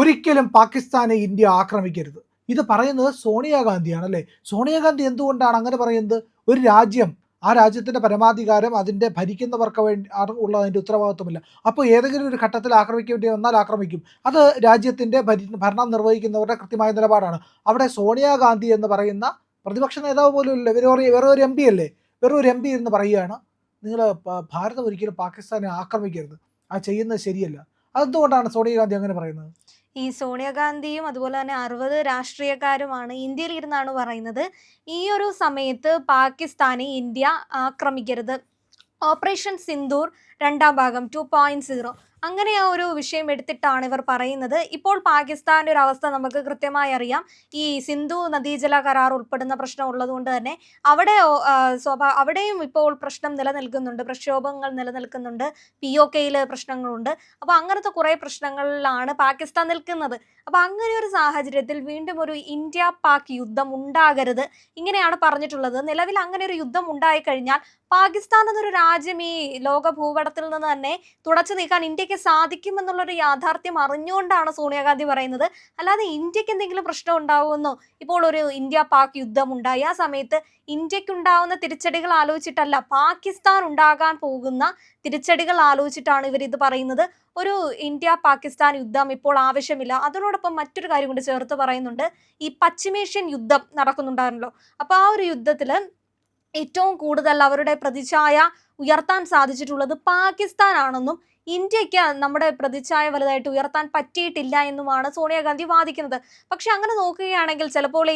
ഒരിക്കലും പാകിസ്ഥാനെ ഇന്ത്യ ആക്രമിക്കരുത്. ഇത് പറയുന്നത് സോണിയാഗാന്ധിയാണ് അല്ലേ? സോണിയാഗാന്ധി എന്തുകൊണ്ടാണ് അങ്ങനെ പറയുന്നത്? ഒരു രാജ്യം, ആ രാജ്യത്തിൻ്റെ പരമാധികാരം അതിൻ്റെ ഭരിക്കുന്നവർക്ക് വേണ്ടി ആണ് ഉള്ളതിൻ്റെ ഉത്തരവാദിത്വമില്ല. അപ്പോൾ ഏതെങ്കിലും ഒരു ഘട്ടത്തിൽ ആക്രമിക്കേണ്ടി വന്നാൽ ആക്രമിക്കും. അത് രാജ്യത്തിൻ്റെ ഭരണം നിർവഹിക്കുന്നവരുടെ കൃത്യമായ നിലപാടാണ്. അവിടെ സോണിയാഗാന്ധി എന്ന് പറയുന്ന പ്രതിപക്ഷ നേതാവ് പോലും ഇല്ല, വെറും ഒരു എം പി അല്ലേ, വെറും ഒരു എം പി എന്ന് പറയുകയാണ് നിങ്ങൾ ഭാരതം ഒരിക്കലും പാകിസ്ഥാനെ ആക്രമിക്കരുത്, അത് ചെയ്യുന്നത് ശരിയല്ല. അതെന്തുകൊണ്ടാണ് സോണിയാഗാന്ധി അങ്ങനെ പറയുന്നത്? ഈ സോണിയാഗാന്ധിയും അതുപോലെ തന്നെ 60 രാഷ്ട്രീയക്കാരുമാണ് ഇന്ത്യയിൽ ഇരുന്നാണ് പറയുന്നത്, ഈ ഒരു സമയത്ത് പാകിസ്ഥാനെ ഇന്ത്യ ആക്രമിക്കരുത്. ഓപ്പറേഷൻ സിന്ദൂർ രണ്ടാം ഭാഗം 2.0 അങ്ങനെ ആ ഒരു വിഷയം എടുത്തിട്ടാണ് ഇവർ പറയുന്നത്. ഇപ്പോൾ പാകിസ്ഥാന്റെ ഒരു അവസ്ഥ നമുക്ക് കൃത്യമായി അറിയാം. ഈ സിന്ധു നദീജല കരാർ ഉൾപ്പെടുന്ന പ്രശ്നം ഉള്ളതുകൊണ്ട് തന്നെ അവിടെ അവിടെയും ഇപ്പോൾ പ്രശ്നം നിലനിൽക്കുന്നുണ്ട്, പ്രക്ഷോഭങ്ങൾ നിലനിൽക്കുന്നുണ്ട്, POKയിൽ പ്രശ്നങ്ങളുണ്ട്. അപ്പോൾ അങ്ങനത്തെ കുറേ പ്രശ്നങ്ങളിലാണ് പാകിസ്ഥാൻ നിൽക്കുന്നത്. അപ്പോൾ അങ്ങനെ ഒരു സാഹചര്യത്തിൽ വീണ്ടും ഒരു ഇന്ത്യ പാക് യുദ്ധം ഉണ്ടാകരുത് ഇങ്ങനെയാണ് പറഞ്ഞിട്ടുള്ളത്. നിലവിൽ അങ്ങനെ ഒരു യുദ്ധം ഉണ്ടായിക്കഴിഞ്ഞാൽ പാകിസ്ഥാൻ എന്നൊരു രാജ്യം ഈ ലോക ഭൂപടത്തിൽ നിന്ന് തന്നെ തുടച്ചു നീക്കാൻ ഇന്ത്യക്ക് സാധിക്കുമെന്നുള്ളൊരു യാഥാർത്ഥ്യം അറിഞ്ഞുകൊണ്ടാണ് സോണിയാഗാന്ധി പറയുന്നത്. അല്ലാതെ ഇന്ത്യക്ക് എന്തെങ്കിലും പ്രശ്നം ഉണ്ടാവുമെന്നോ, ഇപ്പോൾ ഒരു ഇന്ത്യ പാക് യുദ്ധം ഉണ്ടായി ആ സമയത്ത് ഇന്ത്യക്കുണ്ടാവുന്ന തിരിച്ചടികൾ ആലോചിച്ചിട്ടല്ല, പാകിസ്ഥാൻ ഉണ്ടാകാൻ പോകുന്ന തിരിച്ചടികൾ ആലോചിച്ചിട്ടാണ് ഇവർ ഇത് പറയുന്നത്. ഒരു ഇന്ത്യ പാകിസ്ഥാൻ യുദ്ധം ഇപ്പോൾ ആവശ്യമില്ല. അതിനോടൊപ്പം മറ്റൊരു കാര്യം കൂടി ചേർത്ത് പറയുന്നുണ്ട്. ഈ പശ്ചിമേഷ്യൻ യുദ്ധം നടക്കുന്നുണ്ടായിരുന്നല്ലോ, അപ്പോൾ ആ ഒരു യുദ്ധത്തിൽ ഏറ്റവും കൂടുതൽ അവരുടെ പ്രതിച്ഛായ ഉയർത്താൻ സാധിച്ചിട്ടുള്ളത് പാകിസ്ഥാൻ ആണെന്നും ഇന്ത്യക്ക് നമ്മുടെ പ്രതിച്ഛായ വലുതായിട്ട് ഉയർത്താൻ പറ്റിയിട്ടില്ല എന്നുമാണ് സോണിയാഗാന്ധി വാദിക്കുന്നത്. പക്ഷെ അങ്ങനെ നോക്കുകയാണെങ്കിൽ ചിലപ്പോൾ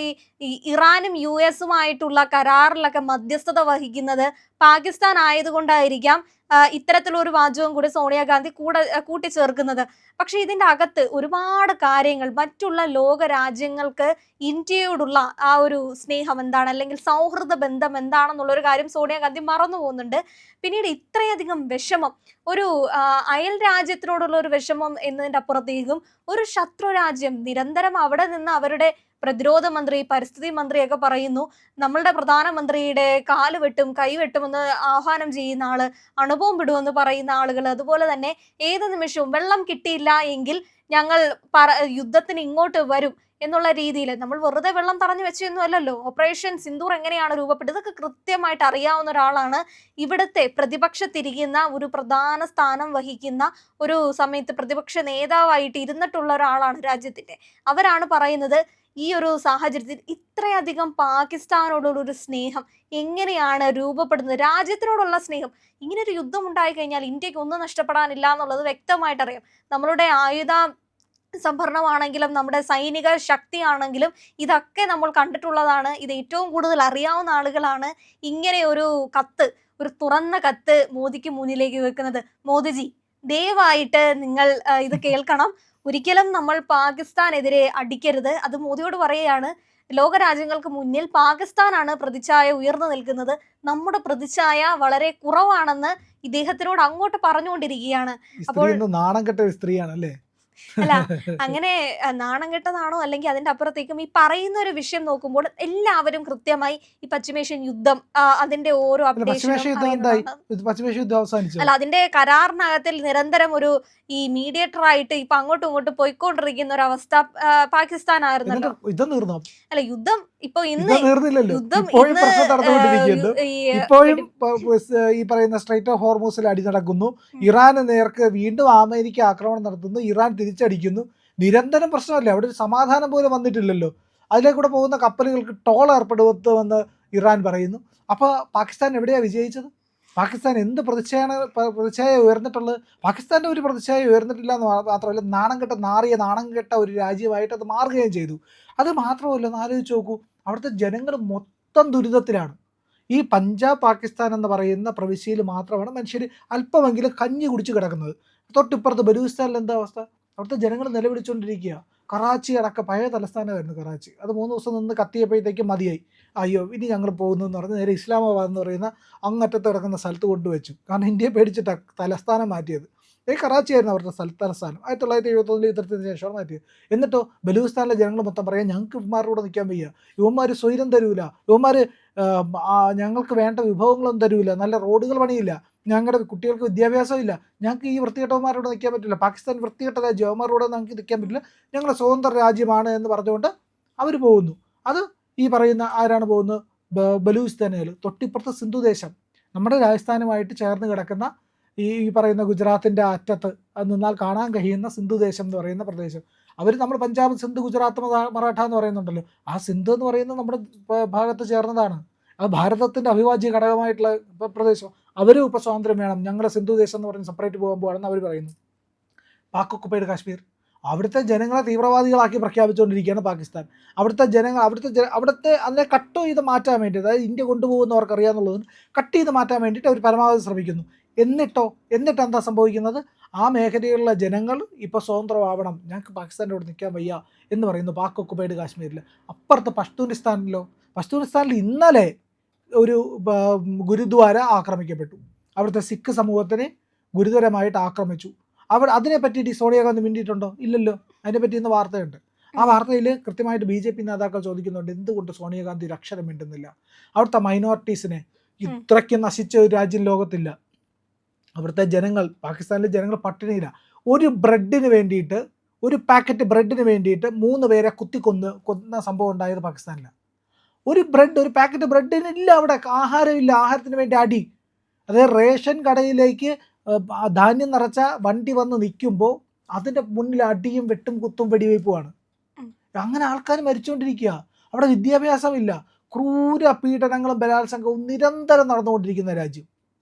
ഈ ഇറാനും US-ഉമായിട്ടുള്ള കരാറിലൊക്കെ മധ്യസ്ഥത വഹിക്കുന്നത് പാകിസ്ഥാൻ ആയതുകൊണ്ടായിരിക്കാം ഇത്തരത്തിലൊരു വാചകവും കൂടി സോണിയാഗാന്ധി കൂട്ടിച്ചേർക്കുന്നത്. പക്ഷെ ഇതിൻ്റെ അകത്ത് ഒരുപാട് കാര്യങ്ങൾ, മറ്റുള്ള ലോക രാജ്യങ്ങൾക്ക് ഇന്ത്യയോടുള്ള ആ ഒരു സ്നേഹം എന്താണ്, അല്ലെങ്കിൽ സൗഹൃദ ബന്ധം എന്താണെന്നുള്ളൊരു കാര്യം സോണിയാഗാന്ധി മറന്നു പോകുന്നുണ്ട്. പിന്നീട് ഇത്രയധികം വിഷമം, ഒരു അയൽ രാജ്യത്തിനോടുള്ള ഒരു വിഷമം എന്നതിൻ്റെ അപ്പുറത്തേക്കും ഒരു ശത്രു രാജ്യം നിരന്തരം അവിടെ നിന്ന് അവരുടെ പ്രതിരോധ മന്ത്രി, പരിസ്ഥിതി മന്ത്രിയൊക്കെ പറയുന്നു നമ്മളുടെ പ്രധാനമന്ത്രിയുടെ കാല് വെട്ടും കൈ വെട്ടുമെന്ന് ആഹ്വാനം ചെയ്യുന്ന ആള്, അണുബോംബിടുമെന്ന് പറയുന്ന ആളുകൾ, അതുപോലെ തന്നെ ഏത് നിമിഷവും വെള്ളം കിട്ടിയില്ല എങ്കിൽ ഞങ്ങൾ യുദ്ധത്തിന് ഇങ്ങോട്ട് വരും എന്നുള്ള രീതിയിൽ, നമ്മൾ വെറുതെ വെള്ളം തറഞ്ഞു വെച്ചൊന്നും അല്ലല്ലോ. ഓപ്പറേഷൻ സിന്ദൂർ എങ്ങനെയാണ് രൂപപ്പെട്ടത് ഇതൊക്കെ കൃത്യമായിട്ട് അറിയാവുന്ന ഒരാളാണ്. ഇവിടുത്തെ പ്രതിപക്ഷത്തിരിക്കുന്ന ഒരു പ്രധാന സ്ഥാനം വഹിക്കുന്ന ഒരു സമയത്ത് പ്രതിപക്ഷ നേതാവായിട്ട് ഇരുന്നിട്ടുള്ള ഒരാളാണ് രാജ്യത്തിന്റെ. അവരാണ് പറയുന്നത് ഈ ഒരു സാഹചര്യത്തിൽ ഇത്രയധികം പാകിസ്ഥാനോടുള്ളൊരു സ്നേഹം എങ്ങനെയാണ് രൂപപ്പെടുന്നത്, രാജ്യത്തിനോടുള്ള സ്നേഹം. ഇങ്ങനെ ഒരു യുദ്ധം ഉണ്ടായി കഴിഞ്ഞാൽ ഇന്ത്യക്ക് ഒന്നും നഷ്ടപ്പെടാനില്ല എന്നുള്ളത് വ്യക്തമായിട്ടറിയാം. നമ്മളുടെ ആയുധ സംഭരണമാണെങ്കിലും നമ്മുടെ സൈനിക ശക്തിയാണെങ്കിലും ഇതൊക്കെ നമ്മൾ കണ്ടിട്ടുള്ളതാണ്. ഇത് ഏറ്റവും കൂടുതൽ അറിയാവുന്ന ആളുകളാണ് ഇങ്ങനെ ഒരു കത്ത്, ഒരു തുറന്ന കത്ത് മോദിക്ക് മുന്നിലേക്ക് വെക്കുന്നത്. മോദിജി, ദയവായിട്ട് നിങ്ങൾ ഇത് കേൾക്കണം. ഒരിക്കലും നമ്മൾ പാകിസ്ഥാനെതിരെ അടിക്കരുത്. അത് മോദിയോട് പറയുകയാണ്. ലോകരാജ്യങ്ങൾക്ക് മുന്നിൽ പാകിസ്ഥാനാണ് പ്രതിച്ഛായ ഉയർന്നു നിൽക്കുന്നത്, നമ്മുടെ പ്രതിച്ഛായ വളരെ കുറവാണെന്ന് ഇദ്ദേഹത്തിനോട് അങ്ങോട്ട് പറഞ്ഞുകൊണ്ടിരിക്കുകയാണ്. അപ്പോൾ നാണം കെട്ട ഒരു സ്ത്രീയാണ് അല്ലേ? അല്ല, അങ്ങനെ നാണം കെട്ടതാണോ അല്ലെങ്കിൽ അതിന്റെ അപ്പുറത്തേക്കും ഈ പറയുന്ന ഒരു വിഷയം നോക്കുമ്പോൾ എല്ലാവരും കൃത്യമായി ഈ പശ്ചിമേഷ്യൻ യുദ്ധം അതിന്റെ ഓരോ അല്ല, അതിന്റെ കരാറിനകത്തിൽ നിരന്തരം ഒരു ഈ മീഡിയേറ്റർ ആയിട്ട് ഇപ്പൊ അങ്ങോട്ടും ഇങ്ങോട്ടും പോയിക്കൊണ്ടിരിക്കുന്ന ഒരു അവസ്ഥ പാകിസ്ഥാനായിരുന്നല്ലോ. അല്ല, യുദ്ധം ഇപ്പൊ ഇന്ന് യുദ്ധം ഇപ്പോഴും ഈ പറയുന്ന സ്ട്രൈറ്റ് ഓഫ് ഹോർമൂസിൽ അടി നടക്കുന്നു. ഇറാന് നേർക്ക് വീണ്ടും അമേരിക്ക ആക്രമണം നടത്തുന്നു, ഇറാൻ തിരിച്ചടിക്കുന്നു. നിരന്തരം പ്രശ്നമല്ലേ, അവിടെ ഒരു സമാധാനം പോലും വന്നിട്ടില്ലല്ലോ. അതിലേക്കൂടെ പോകുന്ന കപ്പലുകൾക്ക് ടോൾ ഏർപ്പെടുത്തുമെന്ന് ഇറാൻ പറയുന്നു. അപ്പോൾ പാകിസ്ഥാൻ എവിടെയാണ് വിജയിച്ചത്? പാകിസ്ഥാൻ എന്ത് പ്രതിച്ഛായ ഉയർന്നിട്ടുള്ളത്? പാകിസ്ഥാൻ്റെ ഒരു പ്രതിച്ഛായ ഉയർന്നിട്ടില്ല എന്ന് മാത്രമല്ല, നാണം കെട്ട ഒരു രാജ്യമായിട്ട് അത് മാറുകയും ചെയ്തു. അത് മാത്രമല്ല, ഒന്ന് ആലോചിച്ച് നോക്കൂ, അവിടുത്തെ ജനങ്ങൾ മൊത്തം ദുരിതത്തിലാണ്. ഈ പഞ്ചാബ് പാകിസ്ഥാൻ എന്ന് പറയുന്ന പ്രവിശ്യയിൽ മാത്രമാണ് മനുഷ്യർ അല്പമെങ്കിലും കഞ്ഞി കുടിച്ച് കിടക്കുന്നത്. തൊട്ടിപ്പുറത്ത് ബലൂചിസ്ഥാനിൽ എന്താ അവസ്ഥ? അവിടുത്തെ ജനങ്ങൾ നിലവിളിച്ചുകൊണ്ടിരിക്കുക. കറാച്ചി അടക്കം, പഴയ തലസ്ഥാനമായിരുന്നു കറാച്ചി, അത് 3 ദിവസം നിന്ന് കത്തിയപ്പോഴത്തേക്കും മതിയായി. അയ്യോ ഇനി ഞങ്ങൾ പോകുന്നു എന്ന് പറഞ്ഞ് നേരെ ഇസ്ലാമാബാദ് എന്ന് പറയുന്ന അങ്ങറ്റത്ത് കിടക്കുന്ന സ്ഥലത്ത് കൊണ്ടുവച്ചു. കാരണം ഇന്ത്യയെ പേടിച്ചിട്ടാണ് തലസ്ഥാനം മാറ്റിയത്. കറാച്ചി ആയിരുന്നു അവരുടെ തലസ്ഥാനം. 1971 യുദ്ധത്തിന് ശേഷമാണ് മാറ്റിയത്. എന്നിട്ടോ ബലൂചിസ്ഥാനിലെ ജനങ്ങൾ മൊത്തം പറയാം ഞങ്ങൾക്ക് ഇവന്മാരുടെ നിൽക്കാൻ വയ്യ, ഇവന്മാർ സ്വൈരം തരൂല, ഇവന്മാർ ഞങ്ങൾക്ക് വേണ്ട വിഭവങ്ങളൊന്നും തരൂല, നല്ല റോഡുകൾ പണിയില്ല, ഞങ്ങളുടെ കുട്ടികൾക്ക് വിദ്യാഭ്യാസം ഇല്ല, ഞങ്ങൾക്ക് ഈ വൃത്തികെട്ടവന്മാരോട് നിൽക്കാൻ പറ്റില്ല, പാകിസ്ഥാൻ വൃത്തികെട്ട രാജ്യം, അവന്മാരോട് ഞങ്ങൾക്ക് നിൽക്കാൻ പറ്റില്ല, ഞങ്ങൾ സ്വതന്ത്ര രാജ്യമാണ് എന്ന് പറഞ്ഞുകൊണ്ട് അവർ പോകുന്നു. അത് ഈ പറയുന്ന ആരാണ് പോകുന്നത്? ബലൂചിസ്ഥാനുകൾ, തൊട്ടിപ്പുറത്ത് സിന്ധു ദേശം, നമ്മുടെ രാജസ്ഥാനുമായിട്ട് ചേർന്ന് കിടക്കുന്ന ഈ പറയുന്ന ഗുജറാത്തിൻ്റെ അറ്റത്ത് അത് നിന്നാൽ കാണാൻ കഴിയുന്ന സിന്ധു ദേശം എന്ന് പറയുന്ന പ്രദേശം. അവർ നമ്മൾ പഞ്ചാബ്, സിന്ധ്, ഗുജറാത്ത്, മറാഠ എന്ന് പറയുന്നുണ്ടല്ലോ, ആ സിന്ധു എന്ന് പറയുന്നത് നമ്മുടെ ഭാഗത്ത് ചേർന്നതാണ്. അത് ഭാരതത്തിൻ്റെ അവിഭാജ്യ ഘടകമായിട്ടുള്ള പ്രദേശം. അവരും ഇപ്പോൾ സ്വാതന്ത്ര്യം വേണം, ഞങ്ങളുടെ സിന്ധു ദേശം എന്ന് പറഞ്ഞ് സെപ്പറേറ്റ് പോകുമ്പോഴാണെന്ന് അവർ പറയുന്നു. പാക് ഒക്കുപ്പൈഡ് കാശ്മീർ, അവിടുത്തെ ജനങ്ങളെ തീവ്രവാദികളാക്കി പ്രഖ്യാപിച്ചുകൊണ്ടിരിക്കുകയാണ് പാകിസ്ഥാൻ. അവിടുത്തെ ജനങ്ങൾ അവിടുത്തെ അതിനെ കട്ട് ചെയ്ത് മാറ്റാൻ വേണ്ടി, അതായത് ഇന്ത്യ കൊണ്ടുപോകുന്നവർക്ക് അറിയാമെന്നുള്ളതും കട്ട് ചെയ്ത് മാറ്റാൻ വേണ്ടിയിട്ട് അവർ പരമാവധി ശ്രമിക്കുന്നു. എന്നിട്ട് എന്താ സംഭവിക്കുന്നത്? ആ മേഖലയിലുള്ള ജനങ്ങൾ ഇപ്പോൾ സ്വതന്ത്രമാവണം, ഞങ്ങൾക്ക് പാകിസ്ഥാൻ്റെ കൂടെ നിൽക്കാൻ വയ്യ എന്ന് പറയുന്നു പാക് ഒക്കുപ്പൈഡ് കാശ്മീരിൽ. അപ്പുറത്ത് പഷ്തൂണിസ്ഥാനിൽ ഇന്നലെ ഒരു ഗുരുദ്വാര ആക്രമിക്കപ്പെട്ടു. അവിടുത്തെ സിഖ് സമൂഹത്തിനെ ഗുരുതരമായിട്ട് ആക്രമിച്ചു. അതിനെപ്പറ്റി സോണിയാഗാന്ധി മിണ്ടിയിട്ടുണ്ടോ? ഇല്ലല്ലോ. അതിനെപ്പറ്റി ഇന്ന് വാർത്തയുണ്ട്. ആ വാർത്തയിൽ കൃത്യമായിട്ട് BJP നേതാക്കൾ ചോദിക്കുന്നുണ്ട്, എന്തുകൊണ്ട് സോണിയാഗാന്ധി ഒരു അക്ഷരം മിണ്ടുന്നില്ല? അവിടുത്തെ മൈനോറിറ്റീസിനെ ഇത്രയ്ക്ക് നശിച്ച ഒരു രാജ്യം ലോകത്തില്ല. അവിടുത്തെ ജനങ്ങൾ, പാകിസ്ഥാനിലെ ജനങ്ങൾ പട്ടിണിയില്ല. ഒരു പാക്കറ്റ് ബ്രെഡിന് വേണ്ടിയിട്ട് 3 പേരെ കൊന്ന സംഭവം ഉണ്ടായത് പാകിസ്ഥാനിലാണ്. ഒരു പാക്കറ്റ് ബ്രെഡിനില്ല അവിടെ, ആഹാരമില്ല, ആഹാരത്തിന് വേണ്ടി അടി. അതായത് റേഷൻ കടയിലേക്ക് ധാന്യം നിറച്ച വണ്ടി വന്ന് നിൽക്കുമ്പോൾ അതിൻ്റെ മുന്നിൽ അടിയും വെട്ടും കുത്തും വെടിവയ്പ്പുമാണ്. അങ്ങനെ ആൾക്കാർ മരിച്ചുകൊണ്ടിരിക്കുക. അവിടെ വിദ്യാഭ്യാസമില്ല, ക്രൂര പീഡനങ്ങളും ബലാത്സംഗവും നിരന്തരം നടന്നുകൊണ്ടിരിക്കുന്ന രാജ്യം.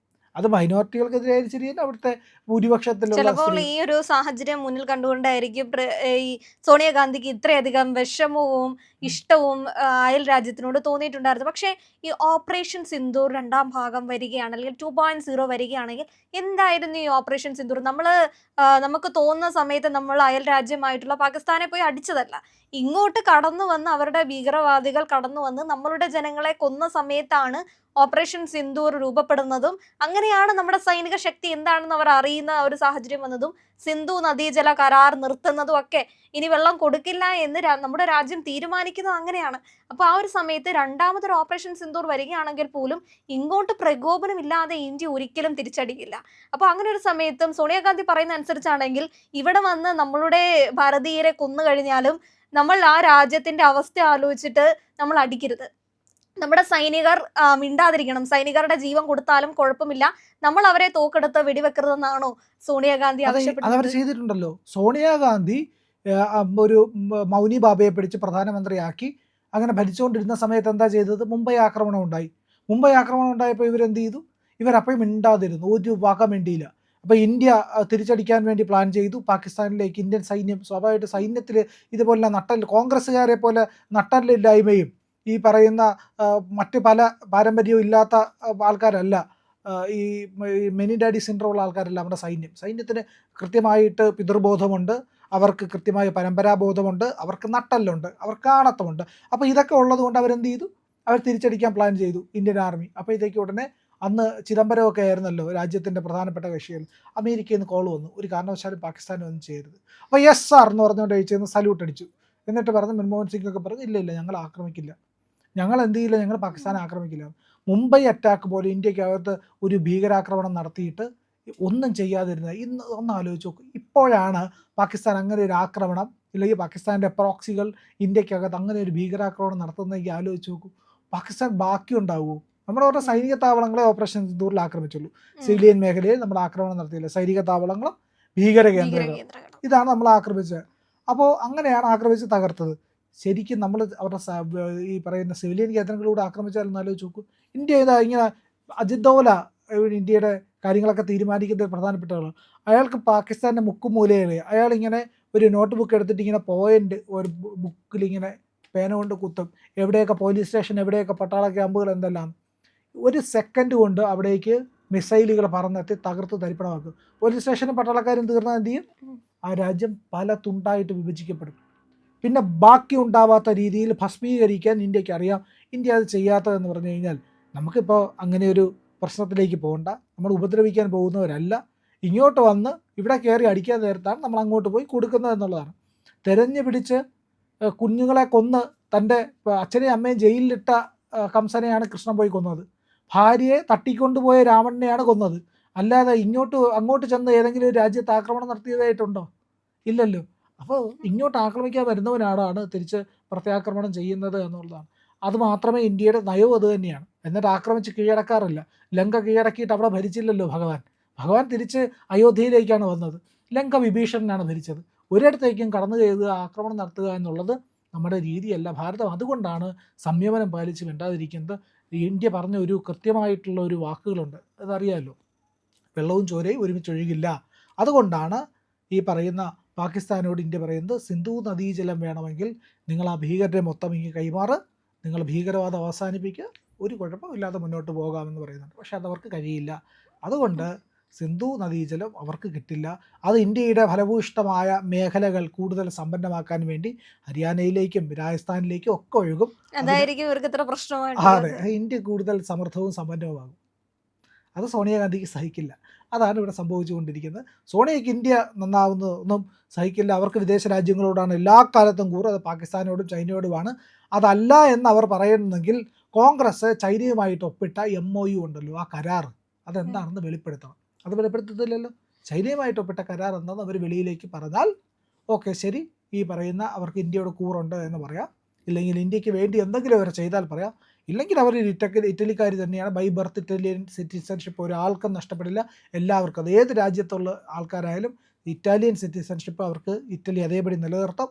അത് മൈനോറിറ്റികൾക്കെതിരായാലും ശരി, അവിടുത്തെ ഭൂരിപക്ഷത്തിലുള്ള ചിലപ്പോൾ ഈ ഒരു സാഹചര്യം മുന്നിൽ കണ്ടുകൊണ്ടായിരിക്കും ഈ സോണിയാഗാന്ധിക്ക് ഇത്രയധികം വിഷമവും ഇഷ്ടവും അയൽ രാജ്യത്തിനോട് തോന്നിയിട്ടുണ്ടായിരുന്നു. പക്ഷേ ഈ ഓപ്പറേഷൻ സിന്ദൂർ 2ാം ഭാഗം വരികയാണ്, അല്ലെങ്കിൽ 2.0 വരികയാണെങ്കിൽ എന്തായിരുന്നു ഈ ഓപ്പറേഷൻ സിന്ദൂർ? നമുക്ക് തോന്നുന്ന സമയത്ത് നമ്മൾ അയൽ രാജ്യമായിട്ടുള്ള പാകിസ്ഥാനെ പോയി അടിച്ചതല്ല, ഇങ്ങോട്ട് കടന്നു വന്ന് അവരുടെ ഭീകരവാദികൾ കടന്നു വന്ന് നമ്മളുടെ ജനങ്ങളെ കൊന്ന സമയത്താണ് ഓപ്പറേഷൻ സിന്ദൂർ രൂപപ്പെടുന്നതും അങ്ങനെയാണ് നമ്മുടെ സൈനിക ശക്തി എന്താണെന്ന് അവർ അറിയുന്ന ഒരു സാഹചര്യം വന്നതും സിന്ധു നദീജല കരാർ നിർത്തുന്നതും ഒക്കെ. ഇനി വെള്ളം കൊടുക്കില്ല എന്ന് നമ്മുടെ രാജ്യം തീരുമാനിക്കുന്നത് അങ്ങനെയാണ്. അപ്പോൾ ആ ഒരു സമയത്ത് 2ാമതൊരു ഓപ്പറേഷൻ സിന്ദൂർ വരികയാണെങ്കിൽ പോലും ഇങ്ങോട്ട് പ്രകോപനമില്ലാതെ ഇന്ത്യ ഒരിക്കലും തിരിച്ചടിക്കില്ല. അപ്പോൾ അങ്ങനെ ഒരു സമയത്തും സോണിയാഗാന്ധി പറയുന്ന അനുസരിച്ചാണെങ്കിൽ ഇവിടെ വന്ന് നമ്മളുടെ ഭാരതീയരെ കൊന്നു കഴിഞ്ഞാലും നമ്മൾ ആ രാജ്യത്തിന്റെ അവസ്ഥ ആലോചിച്ചിട്ട് നമ്മൾ അടിക്കരുത്, നമ്മുടെ സൈനികർ മിണ്ടാതിരിക്കണം, സൈനികരുടെ ജീവൻ കൊടുത്താലും കുഴപ്പമില്ല, നമ്മൾ അവരെ തോക്കെടുത്ത് വെടിവെക്കരുതെന്നാണോ സോണിയാഗാന്ധി ആവശ്യപ്പെട്ടത്? അതവർ ചെയ്തിട്ടുണ്ടല്ലോ. സോണിയാഗാന്ധി ഒരു മൗനി ബാബയെ പിടിച്ച് പ്രധാനമന്ത്രിയാക്കി അങ്ങനെ ഭരിച്ചുകൊണ്ടിരുന്ന സമയത്ത് എന്താ ചെയ്തത്? മുംബൈ ആക്രമണം ഉണ്ടായപ്പോൾ ഇവരെന്ത് ചെയ്തു? ഇവരപ്പോഴും മിണ്ടാതിരുന്നു, ഒരു വക മിണ്ടിയില്ല. അപ്പോൾ ഇന്ത്യ തിരിച്ചടിക്കാൻ വേണ്ടി പ്ലാൻ ചെയ്തു. പാകിസ്ഥാനിലേക്ക് ഇന്ത്യൻ സൈന്യം, സ്വാഭാവികമായിട്ട് സൈന്യത്തിൽ ഇതുപോലെ കോൺഗ്രസ്സുകാരെ പോലെ നട്ടലില്ലായ്മയും ഈ പറയുന്ന മറ്റ് പല പാരമ്പര്യവും ഇല്ലാത്ത ആൾക്കാരല്ല, ഈ മെനി ഡാഡി സിൻഡ്രോം ഉള്ള ആൾക്കാരല്ല നമ്മുടെ സൈന്യത്തിന് കൃത്യമായിട്ട് പിതൃബോധമുണ്ട്, അവർക്ക് കൃത്യമായ പരമ്പരാബോധമുണ്ട്, അവർക്ക് നട്ടല്ലുണ്ട്, അവർക്ക് ആണത്തമുണ്ട്. അപ്പോൾ ഇതൊക്കെ ഉള്ളതുകൊണ്ട് അവരെന്ത് ചെയ്തു? അവർ തിരിച്ചടിക്കാൻ പ്ലാൻ ചെയ്തു ഇന്ത്യൻ ആർമി. അപ്പോൾ ഇതൊക്കെ ഉടനെ അന്ന് ചിദംബരമൊക്കെ ആയിരുന്നല്ലോ രാജ്യത്തിൻ്റെ പ്രധാനപ്പെട്ട കക്ഷികൾ. അമേരിക്കയിൽ നിന്ന് കോൾ വന്നു, ഒരു കാരണവശാലും പാകിസ്ഥാൻ ഒന്നും ചെയ്യരുത്. അപ്പോൾ യെസ് സാർ എന്ന് പറഞ്ഞുകൊണ്ട് അയച്ചെന്ന് സല്യൂട്ട് അടിച്ചു. എന്നിട്ട് പറഞ്ഞു, മൻമോഹൻ സിംഗ് ഒക്കെ പറഞ്ഞു, ഇല്ല ഞങ്ങൾ ആക്രമിക്കില്ല, ഞങ്ങൾ എന്ത് ചെയ്യില്ല, ഞങ്ങൾ പാകിസ്ഥാനെ ആക്രമിക്കില്ല. മുംബൈ അറ്റാക്ക് പോലെ ഇന്ത്യക്കകത്ത് ഒരു ഭീകരാക്രമണം നടത്തിയിട്ട് ഒന്നും ചെയ്യാതിരുന്നത് ഇന്ന് ഒന്ന് ആലോചിച്ച് നോക്കും. ഇപ്പോഴാണ് പാകിസ്ഥാൻ അങ്ങനെ ഒരു ആക്രമണം, ഇല്ലെങ്കിൽ പാകിസ്ഥാൻ്റെ പ്രോക്സികൾ ഇന്ത്യക്കകത്ത് അങ്ങനെ ഒരു ഭീകരാക്രമണം നടത്തുന്നതെങ്കിൽ ആലോചിച്ച് നോക്കൂ. പാകിസ്ഥാൻ ബാക്കി ഉണ്ടാവുമോ? നമ്മുടെ ഓരോ സൈനിക താവളങ്ങളെ ഓപ്പറേഷൻ സിന്ദൂറിൽ ആക്രമിച്ചുള്ളൂ. സിവിലിയൻ മേഖലയിൽ നമ്മൾ ആക്രമണം നടത്തിയില്ല. സൈനിക താവളങ്ങളും ഭീകര കേന്ദ്രങ്ങളും ഇതാണ് നമ്മൾ ആക്രമിച്ചത്. അപ്പോൾ അങ്ങനെയാണ് ആക്രമിച്ച് തകർത്തത്. ശരിക്കും നമ്മൾ അവരുടെ ഈ പറയുന്ന സിവിലിയൻ കേന്ദ്രങ്ങളിലൂടെ ആക്രമിച്ചാലും ആലോചിച്ച് നോക്കൂ. ഇന്ത്യ ഇങ്ങനെ അജിത് ദോവല ഇന്ത്യയുടെ കാര്യങ്ങളൊക്കെ തീരുമാനിക്കുന്ന പ്രധാനപ്പെട്ട ആളാണ്. അയാൾക്ക് പാകിസ്ഥാൻ്റെ മുക്കുമൂലയിൽ അയാളിങ്ങനെ ഒരു നോട്ട് ബുക്ക് എടുത്തിട്ട് ഇങ്ങനെ പോയിൻ്റ് ഒരു ബുക്കിൽ ഇങ്ങനെ പേന കൊണ്ട് കുത്തും, എവിടെയൊക്കെ പോലീസ് സ്റ്റേഷൻ, എവിടെയൊക്കെ പട്ടാള ക്യാമ്പുകൾ, എന്തെല്ലാം. ഒരു സെക്കൻഡ് കൊണ്ട് അവിടേക്ക് മിസൈലുകൾ പറന്നെത്തി തകർത്ത് തരിപ്പണമാക്കും. പോലീസ് സ്റ്റേഷനും പട്ടാളക്കാരും തീർന്നാൽ എന്ത് ചെയ്യും? ആ രാജ്യം പല തുണ്ടായിട്ട് വിഭജിക്കപ്പെടും. പിന്നെ ബാക്കി ഉണ്ടാവാത്ത രീതിയിൽ ഭസ്മീകരിക്കാൻ ഇന്ത്യക്ക് അറിയാം. ഇന്ത്യ അത് ചെയ്യാത്തതെന്ന് പറഞ്ഞു കഴിഞ്ഞാൽ നമുക്കിപ്പോൾ അങ്ങനെ ഒരു പ്രശ്നത്തിലേക്ക് പോകണ്ട, നമ്മൾ ഉപദ്രവിക്കാൻ പോകുന്നവരല്ല. ഇങ്ങോട്ട് വന്ന് ഇവിടെ കയറി അടിക്കാൻ നേരത്താണ് നമ്മൾ അങ്ങോട്ട് പോയി കൊടുക്കുന്നത് എന്നുള്ളതാണ്. തെരഞ്ഞു പിടിച്ച് കുഞ്ഞുങ്ങളെ കൊന്ന് തൻ്റെ അച്ഛനെയും അമ്മയും ജയിലിലിട്ട കംസനെയാണ് കൃഷ്ണൻ പോയി കൊന്നത്. ഭാര്യയെ തട്ടിക്കൊണ്ടുപോയ രാവണനെയാണ് കൊന്നത്. അല്ലാതെ അങ്ങോട്ട് ചെന്ന് ഏതെങ്കിലും ഒരു രാജ്യത്ത് ആക്രമണം നടത്തിയതായിട്ടുണ്ടോ? ഇല്ലല്ലോ. അപ്പോൾ ഇങ്ങോട്ട് ആക്രമിക്കാൻ വരുന്നവനാണ് തിരിച്ച് പ്രത്യാക്രമണം ചെയ്യുന്നത് എന്നുള്ളതാണ്. അത് മാത്രമേ ഇന്ത്യയുടെ നയവും അത് തന്നെയാണ്. എന്നിട്ട് ആക്രമിച്ച് കീഴടക്കാറില്ല. ലങ്ക കീഴടക്കിയിട്ട് അവിടെ ഭരിച്ചില്ലല്ലോ ഭഗവാൻ. ഭഗവാൻ തിരിച്ച് അയോധ്യയിലേക്കാണ് വന്നത്. ലങ്ക വിഭീഷണനാണ് ഭരിച്ചത്. ഒരിടത്തേക്കും കടന്നു കയറുക, ആക്രമണം നടത്തുക എന്നുള്ളത് നമ്മുടെ രീതിയല്ല. ഭാരതം അതുകൊണ്ടാണ് സംയമനം പാലിച്ച് മിണ്ടാതിരിക്കുന്നത്. ഇന്ത്യ പറഞ്ഞ ഒരു കൃത്യമായിട്ടുള്ള ഒരു വാക്കുകളുണ്ട്, അതറിയാമല്ലോ, വെള്ളവും ചോരയും ഒരുമിച്ചൊഴുകില്ല. അതുകൊണ്ടാണ് ഈ പറയുന്ന പാകിസ്ഥാനോട് ഇന്ത്യ പറയുന്നത്, സിന്ധു നദീജലം വേണമെങ്കിൽ നിങ്ങൾ ആ ഭീകരരെ മൊത്തം ഇങ്ങ് കൈമാറ്, നിങ്ങൾ ഭീകരവാദം അവസാനിപ്പിക്കുക, ഒരു കുഴപ്പമില്ലാതെ മുന്നോട്ട് പോകാമെന്ന് പറയുന്നുണ്ട്. പക്ഷെ അതവർക്ക് കഴിയില്ല. അതുകൊണ്ട് സിന്ധു നദീജലം അവർക്ക് കിട്ടില്ല. അത് ഇന്ത്യയുടെ ഫലഭൂയിഷ്ടമായ മേഖലകൾ കൂടുതൽ സമ്പന്നമാക്കാൻ വേണ്ടി ഹരിയാനയിലേക്കും രാജസ്ഥാനിലേക്കും ഒക്കെ ഒഴുകും. അതായിരിക്കും ഇവർക്ക് ഇത്ര അതെ, പ്രശ്നമായിട്ടുള്ളത്. ഇന്ത്യ കൂടുതൽ സമൃദ്ധവും സമ്പന്നവുമാകും. അത് സോണിയാഗാന്ധിക്ക് സഹിക്കില്ല. അതാണ് ഇവിടെ സംഭവിച്ചുകൊണ്ടിരിക്കുന്നത്. സോണിയയ്ക്ക് ഇന്ത്യ നന്നാവുന്നതൊന്നും സഹിക്കില്ല. അവർക്ക് വിദേശ രാജ്യങ്ങളോടാണ് എല്ലാ കാലത്തും കൂറ്, അത് പാകിസ്ഥാനോടും ചൈനയോടുമാണ്. അതല്ല എന്നവർ പറയുന്നെങ്കിൽ കോൺഗ്രസ് ചൈനയുമായിട്ട് ഒപ്പിട്ട MOU ഉണ്ടല്ലോ, ആ കരാർ, അതെന്താണെന്ന് വെളിപ്പെടുത്തണം. അത് വെളിപ്പെടുത്തത്തില്ലല്ലോ. ചൈനയുമായിട്ട് ഒപ്പിട്ട കരാർ എന്താണെന്ന് അവർ വെളിയിലേക്ക് പറഞ്ഞാൽ ഓക്കെ, ശരി, ഈ പറയുന്ന അവർക്ക് ഇന്ത്യയോട് കൂറുണ്ട് എന്ന് പറയാം. ഇല്ലെങ്കിൽ ഇന്ത്യക്ക് വേണ്ടി എന്തെങ്കിലും അവർ ചെയ്താൽ പറയാം. ഇല്ലെങ്കിൽ അവർ ഇറ്റലിക്കാർ തന്നെയാണ്. ബൈ ബർത്ത് ഇറ്റാലിയൻ സിറ്റിസൺഷിപ്പ് ഒരാൾക്കും നഷ്ടപ്പെടില്ല. എല്ലാവർക്കും, അത് ഏത് രാജ്യത്തുള്ള ആൾക്കാരായാലും ഇറ്റാലിയൻ സിറ്റിസൺഷിപ്പ് അവർക്ക് ഇറ്റലി അതേപടി നിലനിർത്തും.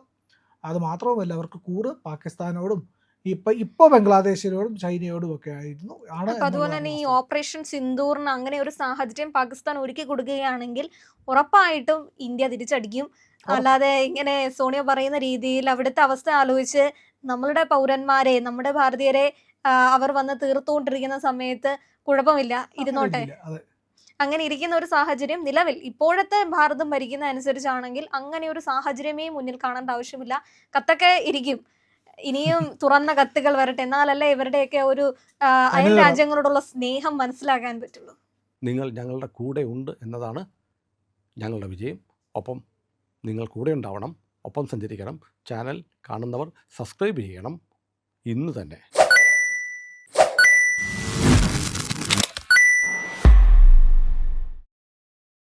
അത് മാത്രവുമല്ല, അവർക്ക് കൂറ് പാകിസ്ഥാനോടും ഇപ്പോൾ ബംഗ്ലാദേശിനോടും ചൈനയോടും ഒക്കെ ആയിരുന്നു ആണ് അപ്പൊ അതുപോലെ തന്നെ ഈ എന്നുള്ളതാണ്. ഓപ്പറേഷൻ സിന്ദൂറിന് അങ്ങനെ ഒരു സാഹചര്യം പാകിസ്ഥാൻ ഒരുക്കി കൊടുക്കുകയാണെങ്കിൽ ഉറപ്പായിട്ടും ഇന്ത്യ തിരിച്ചടിക്കും. അല്ലാതെ ഇങ്ങനെ സോണിയ പറയുന്ന രീതിയിൽ അവിടുത്തെ അവസ്ഥ ആലോചിച്ച് നമ്മളുടെ പൗരന്മാരെ, നമ്മുടെ ഭാരതീയരെ അവർ വന്ന് തീർത്തുകൊണ്ടിരിക്കുന്ന സമയത്ത് കുഴപ്പമില്ല, ഇരുന്നോട്ടെ. അതെ, അങ്ങനെ ഇരിക്കുന്ന ഒരു സാഹചര്യം നിലവിൽ ഇപ്പോഴത്തെ ഭാരതം ഭരിക്കുന്ന അനുസരിച്ചാണെങ്കിൽ അങ്ങനെ ഒരു സാഹചര്യമേ മുന്നിൽ കാണേണ്ട ആവശ്യമില്ല. കത്തൊക്കെ ഇരിക്കും. ഇനിയും തുറന്ന കത്തുകൾ വരട്ടെ, എന്നാലല്ലേ ഇവരുടെയൊക്കെ ഒരു അയൽ രാജ്യങ്ങളോടുള്ള സ്നേഹം മനസ്സിലാക്കാൻ പറ്റുള്ളൂ. നിങ്ങൾ ഞങ്ങളുടെ കൂടെ ഉണ്ട് എന്നതാണ് ഞങ്ങളുടെ വിജയം. ഒപ്പം നിങ്ങൾ കൂടെ ഉണ്ടാവണം, ഒപ്പം സഞ്ചരിക്കണം. ചാനൽ കാണുന്നവർ സബ്സ്ക്രൈബ് ചെയ്യണം ഇന്ന് തന്നെ.